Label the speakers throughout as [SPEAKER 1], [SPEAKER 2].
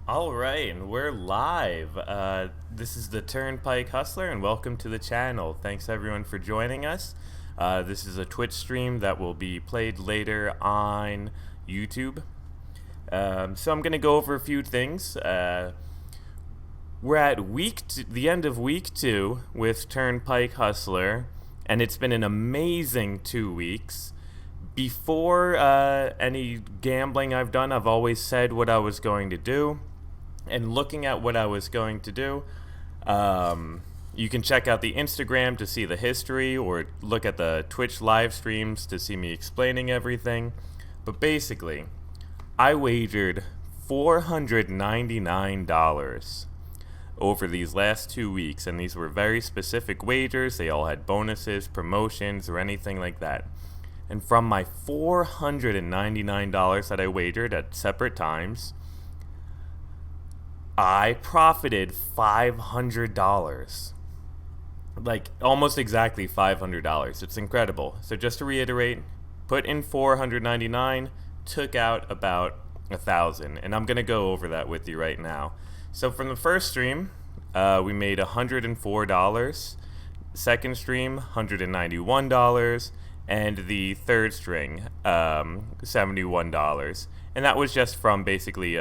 [SPEAKER 1] All right, and we're live. This is the Turnpike Hustler, and welcome to the channel. Thanks everyone for joining us. This is a Twitch stream that will be played later on YouTube. So I'm going to go over a few things. We're at the end of week 2 with Turnpike Hustler, and it's been an amazing 2 weeks. Before any gambling I've done, I've always said what I was going to do. And looking at what I was going to do, you can check out the Instagram to see the history, or look at the Twitch live streams to see me explaining everything. But basically, I wagered $499 over these last 2 weeks, and these were very specific wagers. They all had bonuses, promotions, or anything like that. And from my $499 that I wagered at separate times, I profited $500. Like, almost exactly $500. It's incredible. So just to reiterate, put in $499, took out about $1,000. And I'm going to go over that with you right now. So from the first stream, we made $104. Second stream, $191. And the third string, $71. And that was just from basically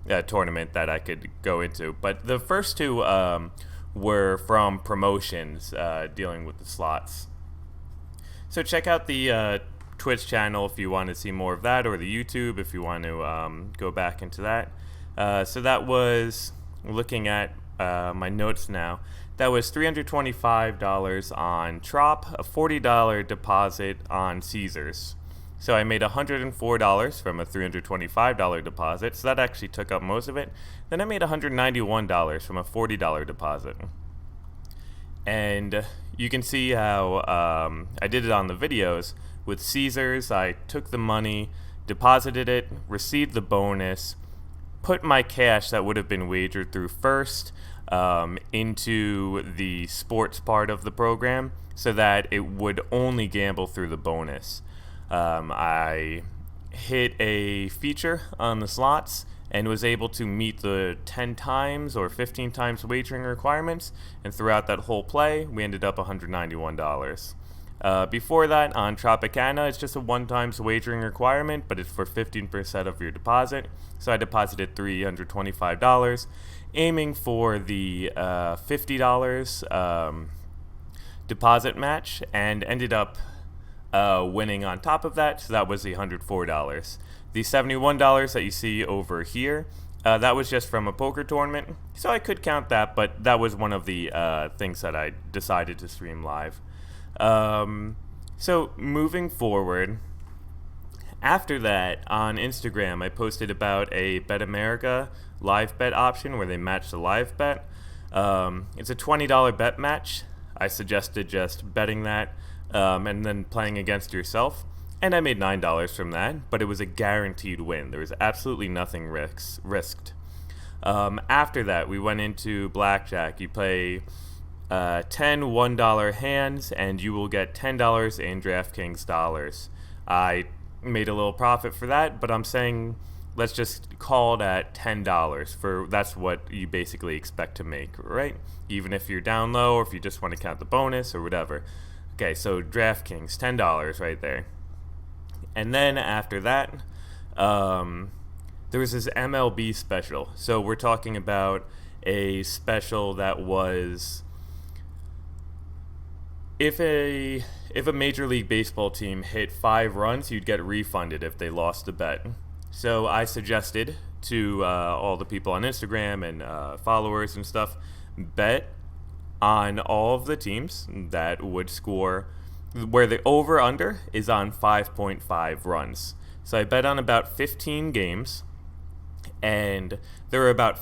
[SPEAKER 1] a tournament that I could go into. But the first two were from promotions dealing with the slots. So check out the Twitch channel if you want to see more of that, or the YouTube if you want to go back into that. So that was, looking at my notes now, that was $325 on Trop, a $40 deposit on Caesars. So I made $104 from a $325 deposit, so that actually took up most of it. Then I made $191 from a $40 deposit. And you can see how I did it on the videos. With Caesars, I took the money, deposited it, received the bonus, put my cash that would have been wagered through first into the sports part of the program, so that it would only gamble through the bonus. I hit a feature on the slots and was able to meet the 10 times or 15 times wagering requirements, and throughout that whole play, we ended up $191. Before that, on Tropicana, it's just a one-times wagering requirement, but it's for 15% of your deposit. So I deposited $325, aiming for the $50 deposit match, and ended up winning on top of that, so that was the $104. The $71 that you see over here, that was just from a poker tournament, so I could count that, but that was one of the things that I decided to stream live. So moving forward, after that, on Instagram, I posted about a Bet America live bet option where they match the live bet. It's a $20 bet match. I suggested just betting that and then playing against yourself. And I made $9 from that, but it was a guaranteed win. There was absolutely nothing risked. After that, we went into blackjack. You play 10 $1 hands, and you will get $10 in Draftkings dollars. I made a little profit for that, but I'm saying let's just call it at $10, for that's what you basically expect to make, right? Even if you're down low, or if you just want to count the bonus or whatever. Okay, so Draftkings, $10 right there. And then after that, there was this MLB special. So we're talking about a special that was, if a Major League Baseball team hit 5 runs, you'd get refunded if they lost a bet. So I suggested to all the people on Instagram and followers and stuff, bet on all of the teams that would score, where the over-under is on 5.5 runs. So I bet on about 15 games, and there were about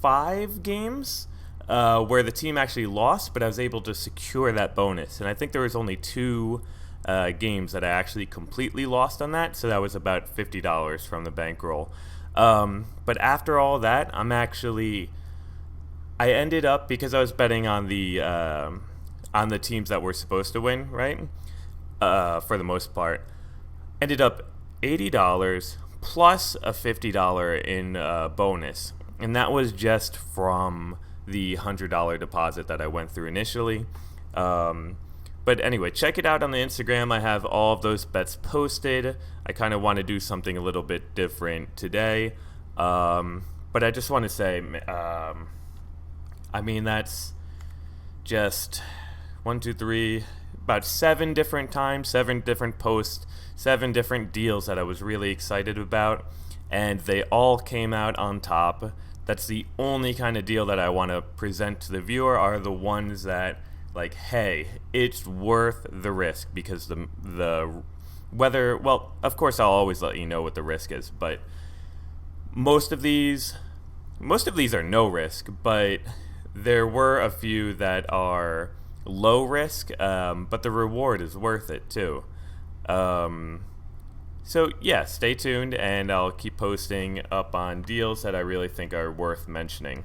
[SPEAKER 1] 5 games where the team actually lost, but I was able to secure that bonus. And I think there was only 2 games that I actually completely lost on that, so that was about $50 from the bankroll. But after all that, I ended up, because I was betting on the teams that were supposed to win, right? For the most part, ended up $80 plus a $50 in bonus. And that was just from the $100 deposit that I went through initially. But anyway, check it out on the Instagram. I have all of those bets posted. I kind of want to do something a little bit different today. But I just want to say, that's just 1, 2, 3, about 7 different times, 7 different posts, 7 different deals that I was really excited about, and they all came out on top. That's the only kind of deal that I want to present to the viewer, are the ones that, like, hey, it's worth the risk, because of course I'll always let you know what the risk is, but most of these are no risk, but there were a few that are low risk, but the reward is worth it too. So yeah, stay tuned, and I'll keep posting up on deals that I really think are worth mentioning.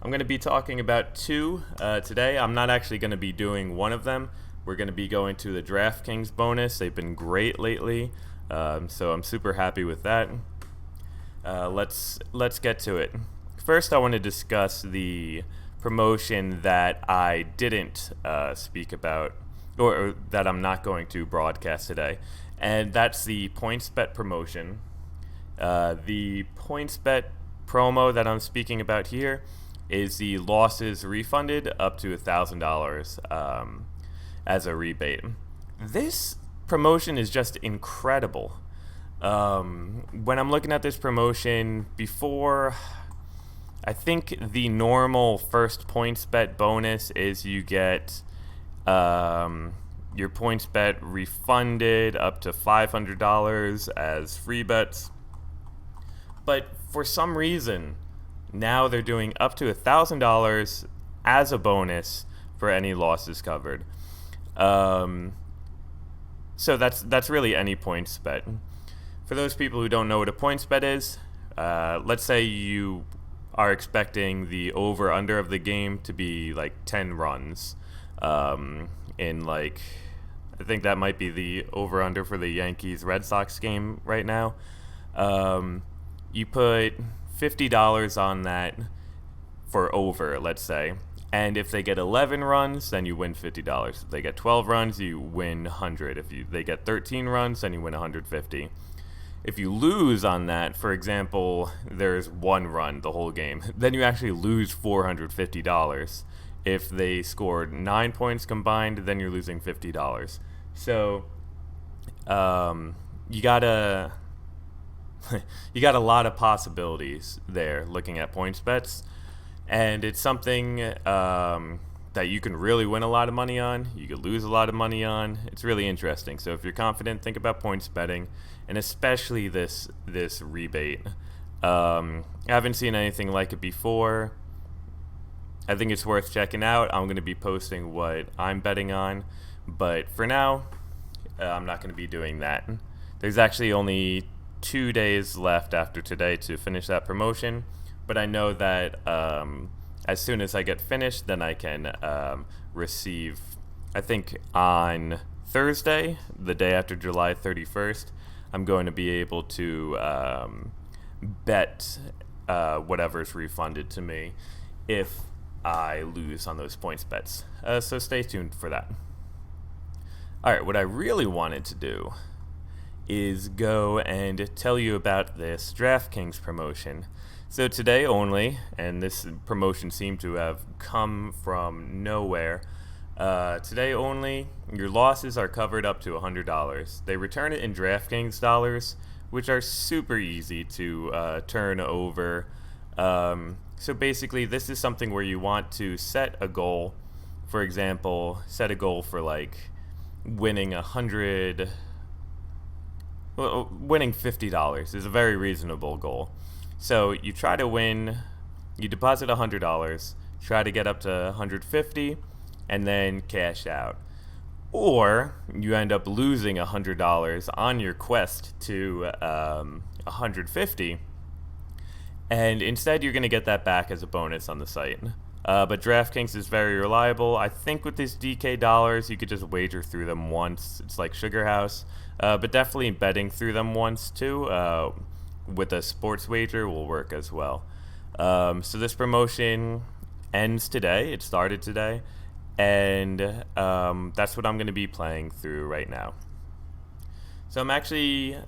[SPEAKER 1] I'm going to be talking about 2 today. I'm not actually going to be doing one of them. We're going to be going to the Draftkings bonus. They've been great lately, so I'm super happy with that. Let's get to it. First, I want to discuss the promotion that I didn't speak about, or that I'm not going to broadcast today, and that's the Pointsbet promotion. The Pointsbet promo that I'm speaking about here is the losses refunded up to $1,000 as a rebate. This promotion is just incredible. When I'm looking at this promotion, before, I think the normal first Pointsbet bonus is you get your Pointsbet refunded up to $500 as free bets. But for some reason, now they're doing up to $1,000 as a bonus for any losses covered. So that's really any Pointsbet. For those people who don't know what a Pointsbet is, let's say you are expecting the over-under of the game to be like 10 runs. In like, I think that might be the over-under for the Yankees-Red Sox game right now. You put $50 on that for over, let's say. And if they get 11 runs, then you win $50. If they get 12 runs, you win $100. If they get 13 runs, then you win $150. If you lose on that, for example, there's 1 run the whole game, then you actually lose $450. If they scored 9 points combined, then you're losing $50. So you got a lot of possibilities there looking at Pointsbets, and it's something that you can really win a lot of money on. You could lose a lot of money on. It's really interesting. So if you're confident, think about points betting, and especially this rebate. I haven't seen anything like it before. I think it's worth checking out. I'm going to be posting what I'm betting on, but for now, I'm not going to be doing that. There's actually only 2 days left after today to finish that promotion, but I know that as soon as I get finished, then I can receive, I think on Thursday, the day after July 31st, I'm going to be able to bet whatever's refunded to me if I lose on those points bets. So stay tuned for that. All right, what I really wanted to do is go and tell you about this Draftkings promotion. So today only, and this promotion seemed to have come from nowhere, today only, your losses are covered up to $100. They return it in Draftkings dollars, which are super easy to turn over. So basically, this is something where you want to set a goal. For example, set a goal for like winning $50 is a very reasonable goal. So you try to win, you deposit $100, try to get up to $150, and then cash out. Or you end up losing $100 on your quest to $150, and instead you're going to get that back as a bonus on the site. But Draftkings is very reliable. I think with these DK dollars, you could just wager through them once. It's like Sugar House. But definitely betting through them once too, with a sports wager will work as well. So this promotion ends today. It started today. And that's what I'm going to be playing through right now. So I'm actually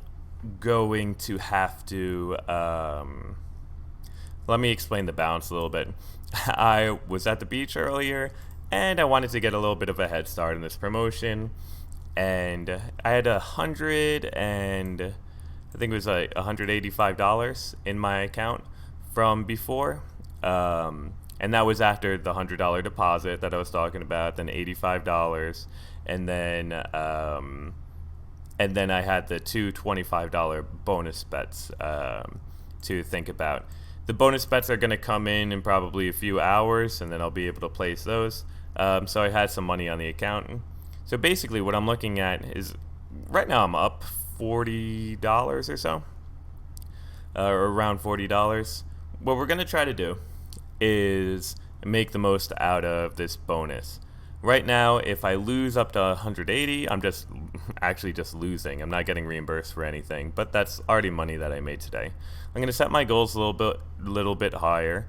[SPEAKER 1] going to have to... let me explain the balance a little bit. I was at the beach earlier, and I wanted to get a little bit of a head start in this promotion. And I had I think it was like $185 in my account from before. And that was after the $100 deposit that I was talking about, then $85, and then I had the two $25 bonus bets to think about. The bonus bets are going to come in probably a few hours, and then I'll be able to place those. So I had some money on the account. So basically what I'm looking at is, right now I'm up $40 or so, or around $40. What we're going to try to do is make the most out of this bonus. Right now, if I lose up to 180, I'm just losing. I'm not getting reimbursed for anything, but that's already money that I made today. I'm going to set my goals a little bit higher.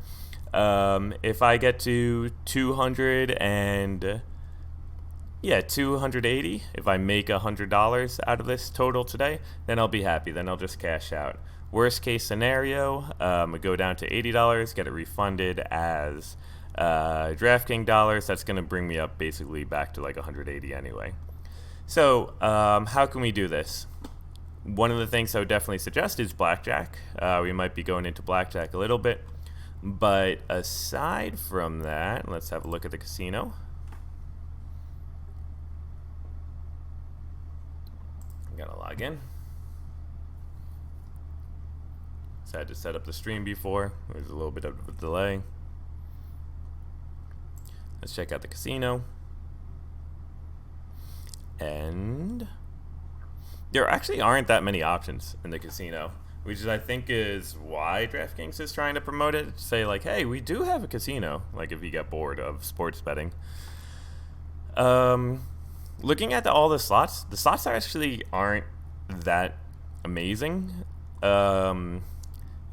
[SPEAKER 1] If I get to 280, if I make $100 out of this total today, then I'll be happy. Then I'll just cash out. Worst case scenario, I go down to $80, get it refunded as Draftkings dollars. That's going to bring me up basically back to like 180 anyway. So how can we do this? One of the things I would definitely suggest is blackjack. We might be going into blackjack a little bit. But aside from that, let's have a look at the casino. I'm going to log in. So I had to set up the stream before. There's a little bit of a delay. Let's check out the casino. And there actually aren't that many options in the casino, which is, I think, is why Draftkings is trying to promote it. Say like, hey, we do have a casino, like if you get bored of sports betting. Looking at all the slots actually aren't that amazing. The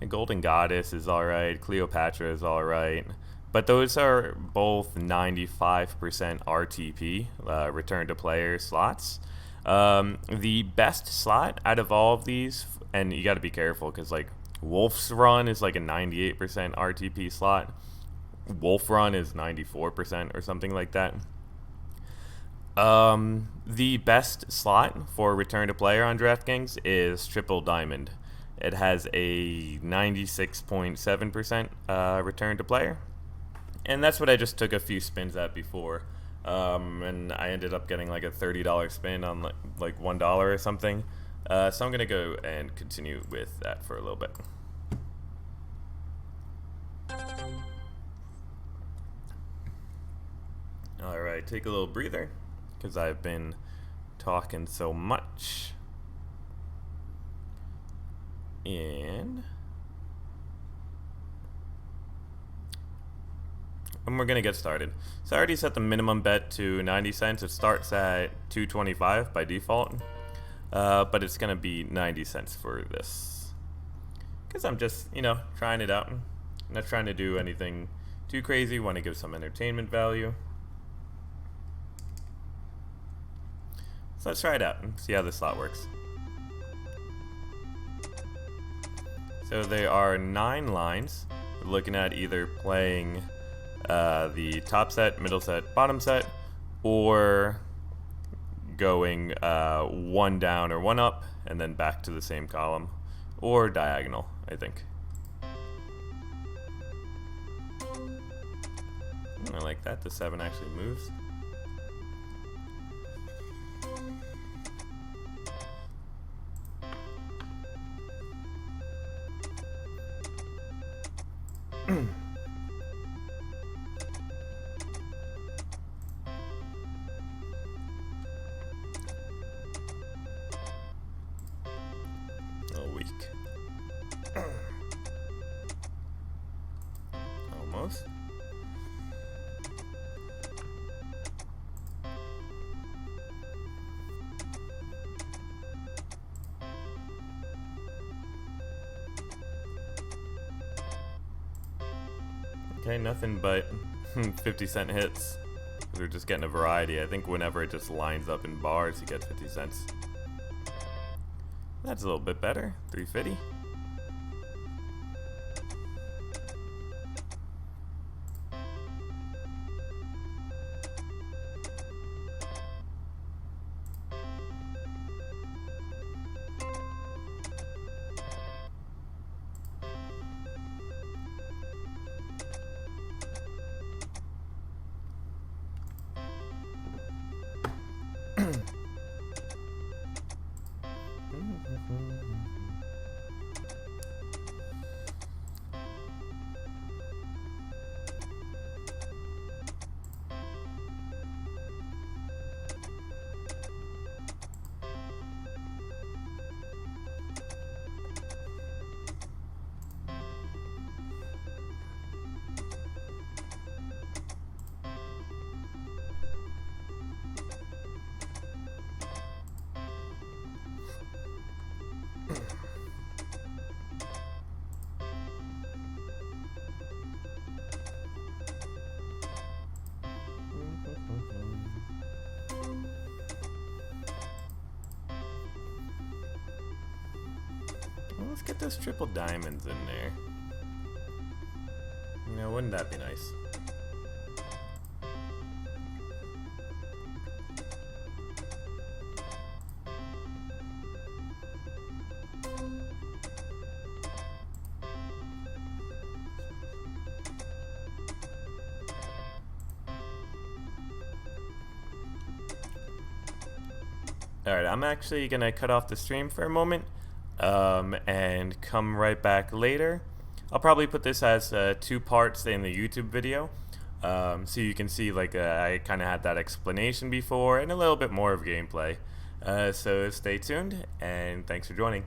[SPEAKER 1] Golden Goddess is alright, Cleopatra is alright, but those are both 95% RTP, return to player slots. The best slot out of all of these, and you got to be careful because like Wolf's Run is like a 98% RTP slot. Wolf Run is 94% or something like that. The best slot for return to player on DraftKings is Triple Diamond. It has a 96.7% return to player. And that's what I just took a few spins at before. And I ended up getting like a $30 spin on like $1 or something. So I'm going to go and continue with that for a little bit. Alright, take a little breather because I've been talking so much. And we're going to get started. So I already set the minimum bet to 90 cents. It starts at $2.25 by default. But it's going to be 90 cents for this. Because I'm just, trying it out. I'm not trying to do anything too crazy. Want to give some entertainment value. So let's try it out and see how this slot works. So there are 9 lines. We're looking at either playing the top set, middle set, bottom set, or going 1 down or 1 up, and then back to the same column, or diagonal, I think. I like that. The 7 actually moves. Weak. Almost. Okay, nothing but 50-cent hits. We're just getting a variety. I think whenever it just lines up in bars, you get 50 cents. That's a little bit better. 350. Well, let's get those triple diamonds in there. You know, wouldn't that be nice? Alright, I'm actually going to cut off the stream for a moment and come right back later. I'll probably put this as 2 parts in the YouTube video so you can see like I kind of had that explanation before and a little bit more of gameplay. So stay tuned and thanks for joining.